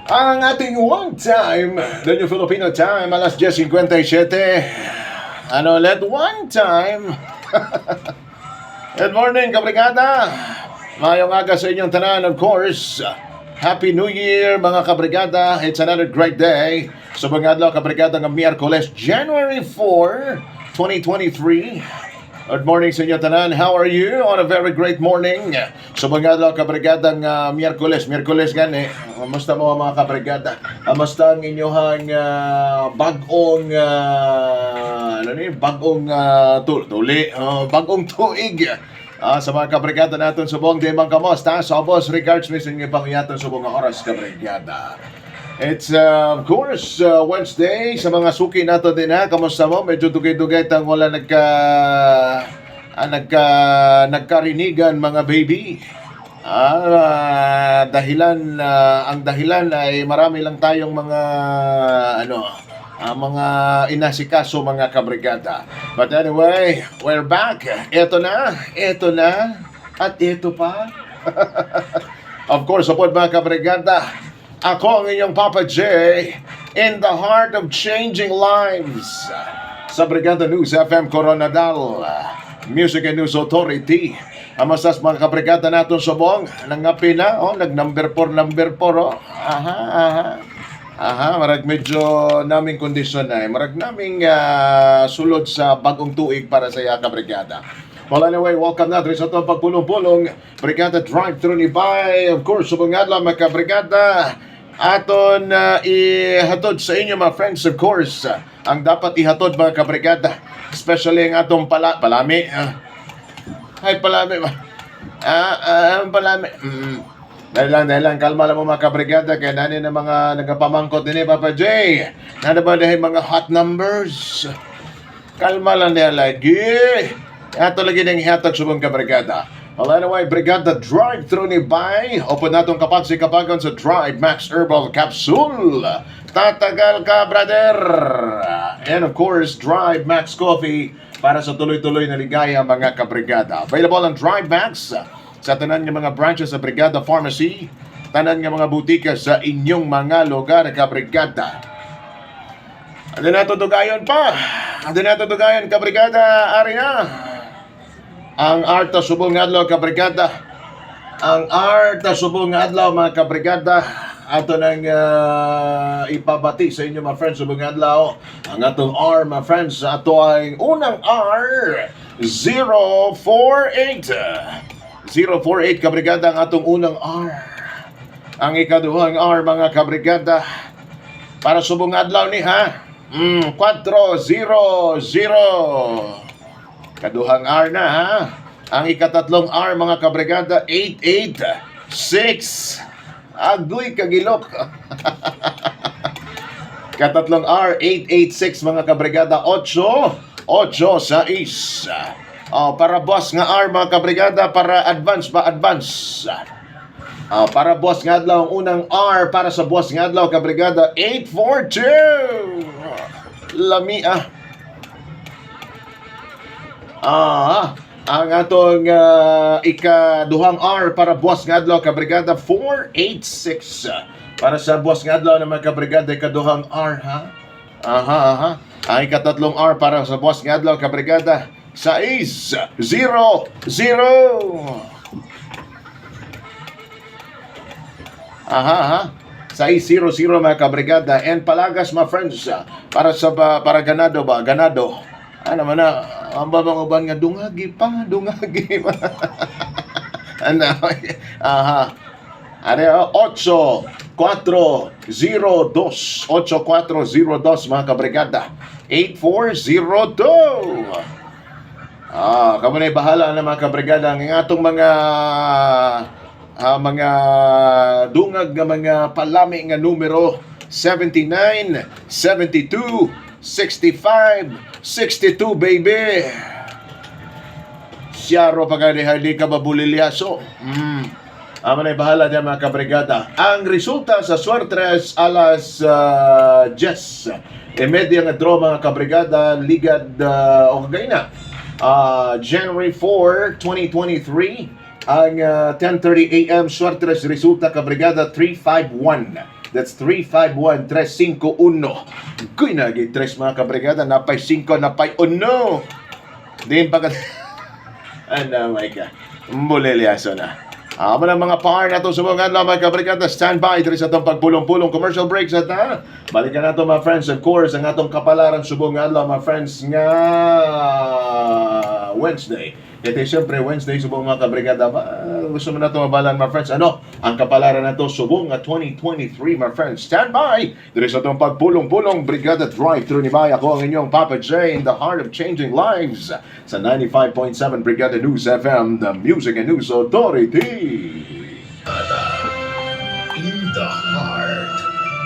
Ang ating one time, the new Filipino time, alas 10:57. Ano ulit? One time. Good morning, kabrigada. Mayong aga sa inyong tanan, of course. Happy New Year, mga kabrigada. It's another great day. So, mga adlaw, kabrigada, ng Miyerkules, January 4, 2023. Good morning sa inyo tanan. How are you on a very great morning? So mga adlaw kabrigadang Miyerkules gani. Kamusta mo mga kabrigada? Kamusta ang inyong bagong bagong tuig. Sa mga kabrigada natin subong di man kamusta? So boss, regards mi sa inyo pangyaton subong oras kabrigada. It's of course Wednesday sa mga suki nato din ha. Kamusta mo? Medyo dugay-dugay tang wala nagkarinigan mga baby. Ang dahilan ay marami lang tayong mga mga inasikaso mga kabrigada. But anyway, we're back. Ito na, at ito pa. Of course, upod mga kabrigada, ako ang inyong Papa J, in the heart of changing lives. Sa Brigada News FM Coronadal, Music and News Authority. Amasas mga kabrigada natin subong, nangapi na, nag-number 4, marag medyo naming kondisyon na, marag naming sulod sa bagong tuig para sa iya kabrigada. Well, anyway, welcome na sa itong pagpulong-pulong Brigada Drive-Thru ni Bay. Of course, subong nga lang mga kabrigada, aton ihatod sa inyo mga friends, of course, ang dapat ihatod mga kabrigada, especially ang atong palami. Palami. Dahil lang, kalma lang mo mga kabrigada, kaya nani na mga nagapamangkot din Papa J. Nana ba dahil mga hot numbers? Kalma lang nila lagi. Ato lagi ng ihatag subong kabrigada. Well, anyway, Brigada Drive-Thru ni Bay. Opo natong kapagsi-kapagan sa Drive Max Herbal Capsule. Tatagal ka, brother! And of course, Drive Max Coffee para sa tuloy-tuloy na ligaya mga kabrigada. Available ang Drive Max sa tanan ng mga branches sa Brigada Pharmacy, tanan ng mga butika sa inyong mga lugar kabrigada. Adi na tutugayon kabrigada, ari na. Ang arta subong nga adlaw kabrigada. Ang arta subong nga adlaw mga kabrigada. Ato nang ipabati sa inyo mga friends subong nga adlaw. Ang atong R mga friends, ato ay unang R 048. 048 kabrigada ang atong unang R. Ang ikaduhang R mga kabrigada para subong nga adlaw ni 400. Kaduhang R na Ang ikatatlong R mga kabrigada 886. Agoy kagilok. Katatlong R 886 mga kabrigada 886. Para boss nga R mga kabrigada, para advance. Para boss nga adlaw ang unang R para sa boss nga adlaw kabrigada 842. Lami ang atong ikaduhang R para boss nga adlaw kabrigada 486. Para sa boss nga adlaw naman kabrigada ikaduhang R Ang ikatatlong R para sa boss nga adlaw kabrigada 600. 600 mga kabrigada. And palagas mga friends, para ganado. Ano man na, ang babang-uban nga, dungagi pa. Ano, 8402 mga kabrigada 8402. Kamo na bahala na mga kabrigada ang atong mga dungag nga mga palami nga numero 79, 72, 65, 62 baby. Siyaro pagkali ka babulilyaso. Ama na bahala niya mga kabrigada. Ang resulta sa Swertres alas 10. Media nga draw mga kabrigada. Ligad o kagay na. January 4, 2023. Ang 10:30 a.m. Swertres resulta kabrigada 351. That's 351-351. Kuy nagi 3 mga kabrigada. Napay 5, napay 1. Din pagkat... Ano, my God. Muliliaso na. Amo ng mga par na ito subungan lang mga kabrigada. Stand by dito sa itong pagpulong-pulong commercial breaks at balikan na ito mga friends. Of course, ang atong kapalaran subungan lang mga friends nga Wednesday. Kaya siyempre Wednesday subong mga kabrigada. Gusto mo na ito mabalan mga friends. Ano? Ang kapalaran na ito subong nga 2023 mga friends. Stand by dito sa itong pagpulong-pulong Brigada Drive-Thru ni Bay. Ako ang inyong Papa J in the heart of changing lives sa 95.7 Brigada News FM, the Music and News Authority. In the